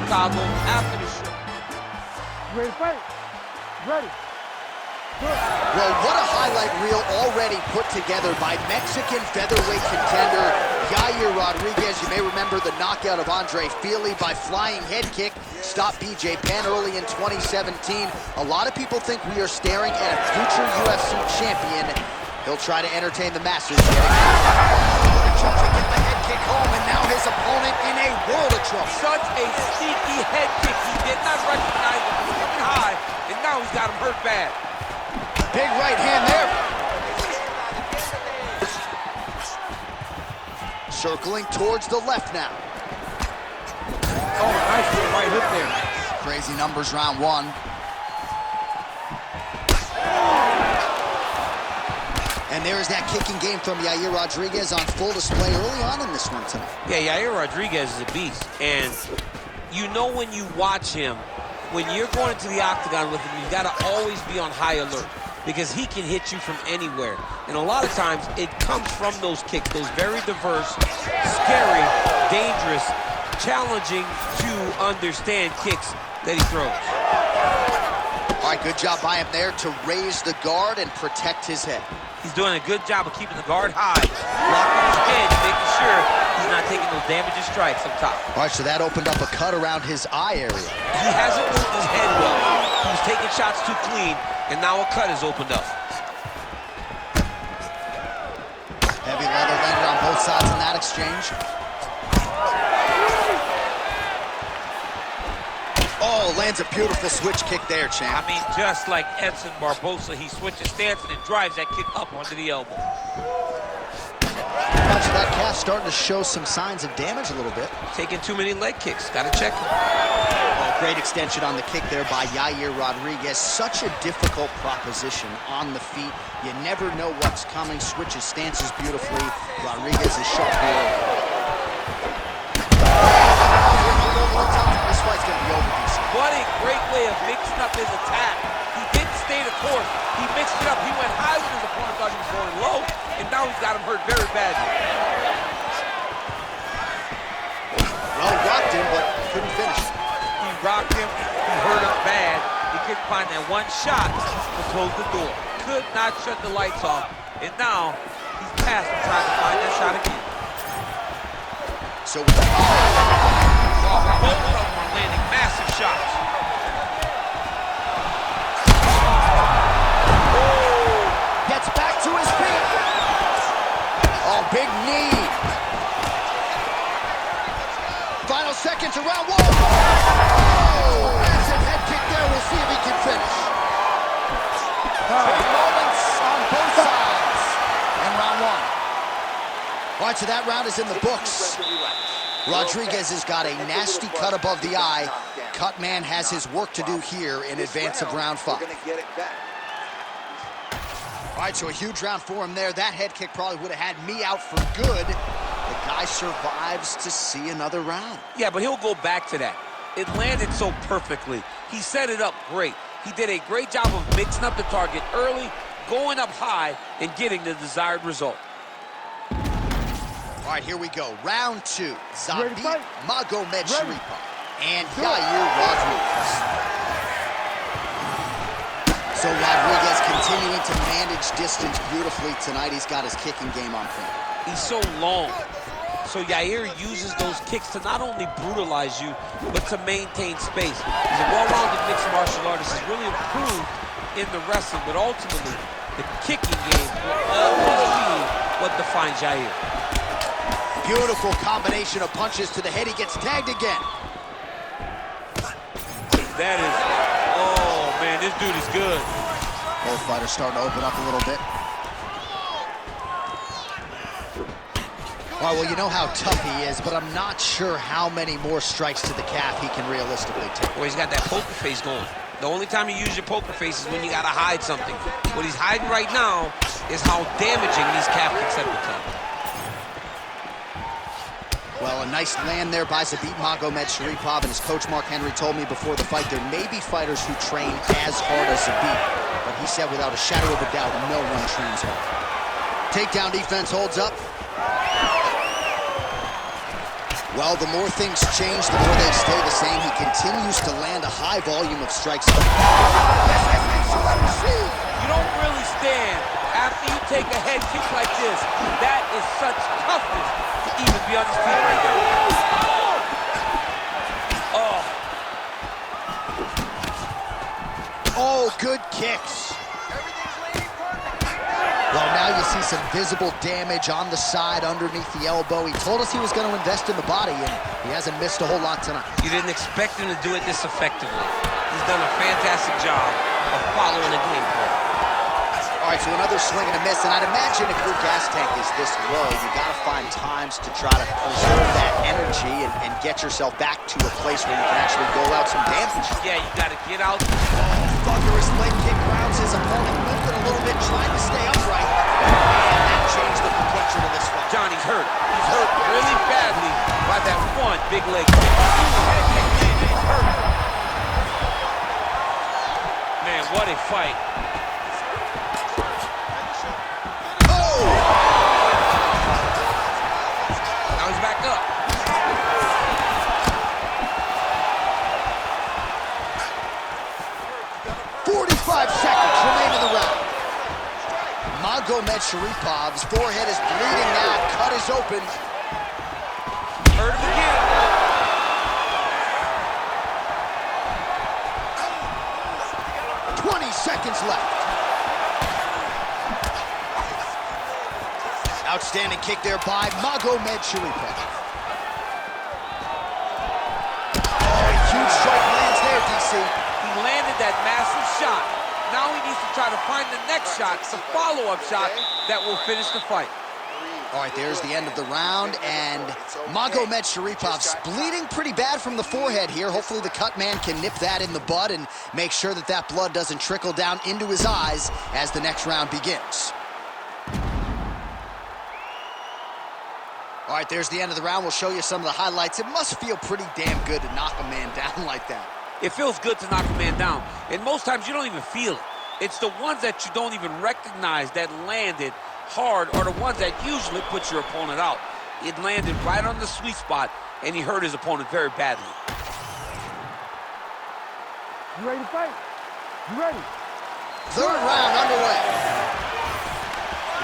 Chicago after the show. Ready to fight? Ready. Well, what a highlight reel already put together by Mexican featherweight contender Yair Rodriguez. You may remember the knockout of Andre Fili by flying head kick, stopped BJ Penn early in 2017. A lot of people think we are staring at a future UFC champion. He'll try to entertain the masses. To get the head kick home, and now his opponent in a world of trouble. Such a sneaky head kick. He did not recognize it was coming high, and now he's got him hurt bad. Big right hand there. Circling towards the left now. Oh, nice little right hook there. Crazy numbers round one. And there is that kicking game from Yair Rodriguez on full display early on in this one tonight. Yeah, Yair Rodriguez is a beast. And you know when you watch him, when you're going into the octagon with him, you got to always be on high alert, because he can hit you from anywhere. And a lot of times, it comes from those kicks, those very diverse, scary, dangerous, challenging to understand kicks that he throws. All right, good job by him there to raise the guard and protect his head. He's doing a good job of keeping the guard high, blocking his head, making sure he's not taking those damaging strikes up top. All right, so that opened up a cut around his eye area. He hasn't moved his head well. He was taking shots too clean, and now a cut has opened up. Heavy leather landed on both sides in that exchange. Oh, lands a beautiful switch kick there, champ. I mean, just like Edson Barbosa, he switches stance and then drives that kick up onto the elbow. Punch of that calf starting to show some signs of damage a little bit. Taking too many leg kicks. Got to check him. Oh, great extension on the kick there by Yair Rodriguez. Such a difficult proposition on the feet. You never know what's coming. Switches stances beautifully. Rodriguez is sharp here. This fight's going to be over, DC. What a great way of mixing up his attack. He didn't stay the course. He mixed it up. He went high when his opponent thought he was going low, and now he's got him hurt very badly. Well, rocked him, but couldn't finish. He rocked him. He hurt him bad. He couldn't find that one shot to close the door. Could not shut the lights off, and now he's past him trying to find that shot again. So, both of them are landing massive shots. gets back to his feet. Oh, big knee. Final seconds of round one. Oh, massive head kick there. We'll see if he can finish. Big moments on both sides in round one. All right, so that round is in the books. Rodriguez has got a nasty cut above the eye. Cut man has his work to do here in advance of round 5. All right, so a huge round for him there. That head kick probably would have had me out for good. The guy survives to see another round. Yeah, but he'll go back to that. It landed so perfectly. He set it up great. He did a great job of mixing up the target early, going up high, and getting the desired result. All right, here we go. Round 2. Zabit Magomedsharipov and Yair Rodriguez. So Rodriguez continuing to manage distance beautifully tonight. He's got his kicking game on point. He's so long. So Yair uses those kicks to not only brutalize you, but to maintain space. He's a well-rounded mixed martial artist. He's really improved in the wrestling, but ultimately, the kicking game will always be what defines Yair. Beautiful combination of punches to the head. He gets tagged again. That is, oh man, this dude is good. Both fighters starting to open up a little bit. All right, well, you know how tough he is, but I'm not sure how many more strikes to the calf he can realistically take. Well, he's got that poker face going. The only time you use your poker face is when you gotta hide something. What he's hiding right now is how damaging these calf kicks have become. Well, a nice land there by Zabit Magomedsharipov, and his coach Mark Henry told me before the fight there may be fighters who train as hard as Zabit, but he said without a shadow of a doubt, no one trains hard. Takedown defense holds up. Well, the more things change, the more they stay the same. He high volume of strikes. You don't really stand after you take a head kick like this. That is such toughness to even be on his feet right now. Oh, good kicks. Well, now you see some visible damage on the side underneath the elbow. He told us he was going to invest in the body, and he hasn't missed a whole lot tonight. You didn't expect him to do it this effectively. He's done a fantastic job of following the game plan. All right, so another swing and a miss, and I'd imagine if your gas tank is this low, you got to find times to try to preserve that energy and get yourself back to a place where you can actually dole out some damage. Yeah, you got to get out. Thunderous leg kick grounds his opponent, moving a little bit, trying to stay upright. And that changed the complexion of this fight. Johnny's hurt. He's hurt really badly by that one big leg kick. Man, what a fight. Now he's back up. Seconds remain in the round. Magomed Sharipov's forehead is bleeding now. Cut is open. Hurt him again. Seconds left. Outstanding kick there by Magomed Sharipov. Oh, huge strike lands there, DC. He landed that massive shot. Now he needs to try to find the next shot, the follow-up shot that will finish the fight. All right, there's the end of the round, and Magomed Sharipov's bleeding pretty bad from the forehead here. Hopefully the cut man can nip that in the bud and make sure that that blood doesn't trickle down into his eyes as the next round begins. All right, there's the end of the round. We'll show you some of the highlights. It must feel pretty damn good to knock a man down like that. It feels good to knock a man down, and most times you don't even feel it. It's the ones that you don't even recognize that landed hard are the ones that usually put your opponent out. It landed right on the sweet spot, and he hurt his opponent very badly. You ready to fight? You ready? Third round underway.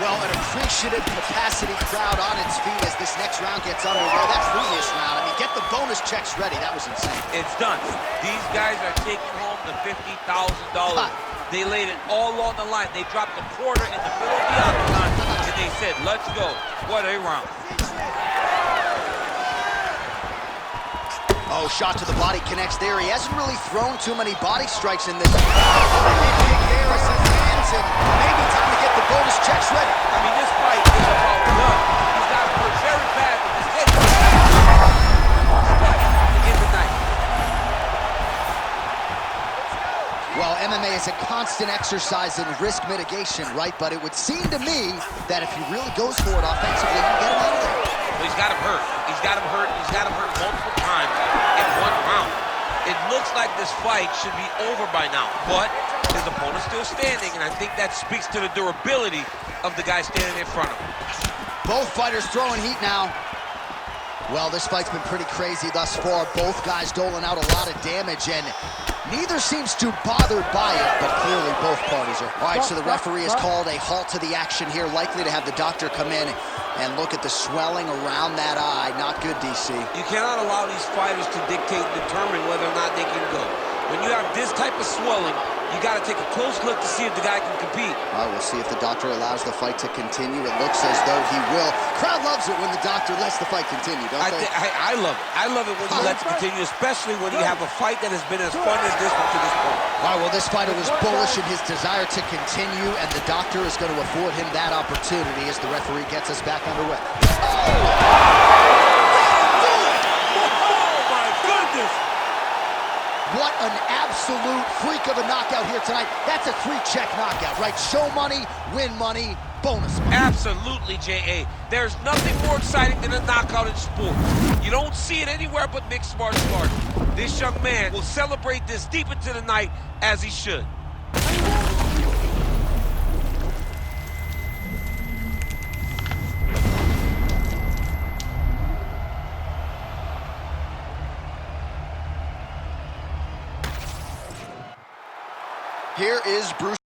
Well, an appreciative capacity crowd on its feet as this next round gets underway. That previous round, I mean, get the bonus checks ready. That was insane. It's done. These guys are taking home the $50,000. They laid it all on the line. They dropped a quarter in the middle of the octagon, and they said, let's go. What a round. Oh, shot to the body connects there. He hasn't really thrown too many body strikes in this. Kick there as his hands, and maybe time to get the bonus checks ready. I mean, this fight is about blood. He's got hurt very bad with his head. But to end the night. Well, MMA is a constant exercise in risk mitigation, right? But it would seem to me that if he really goes for it offensively, you get him out of there. Well, he's got him hurt. He's got him hurt. He's got him hurt multiple times in one round. It looks like this fight should be over by now, but his opponent's still standing, and I think that speaks to the durability of the guy standing in front of him. Both fighters throwing heat now. Well, this fight's been pretty crazy thus far. Both guys doling out a lot of damage, and neither seems too bothered by it, but clearly both parties are. All right, so the referee has called a halt to the action here, likely to have the doctor come in and look at the swelling around that eye. Not good, DC. You cannot allow these fighters to dictate and determine whether or not they can go. When you have this type of swelling, you got to take a close look to see if the guy can compete. All right, we'll see if the doctor allows the fight to continue. It looks as though he will. Crowd loves it when the doctor lets the fight continue, don't they? I love it. I love it when he lets it continue, especially when you have a fight that has been as fun as this one to this point. All right, well, this fighter was bullish in his desire to continue, and the doctor is going to afford him that opportunity as the referee gets us back underway. What an absolute freak of a knockout here tonight. That's a 3-check knockout, right? Show money, win money, bonus money. Absolutely, J.A. There's nothing more exciting than a knockout in sports. You don't see it anywhere but mixed martial arts. This young man will celebrate this deep into the night as he should. Here is Bruce.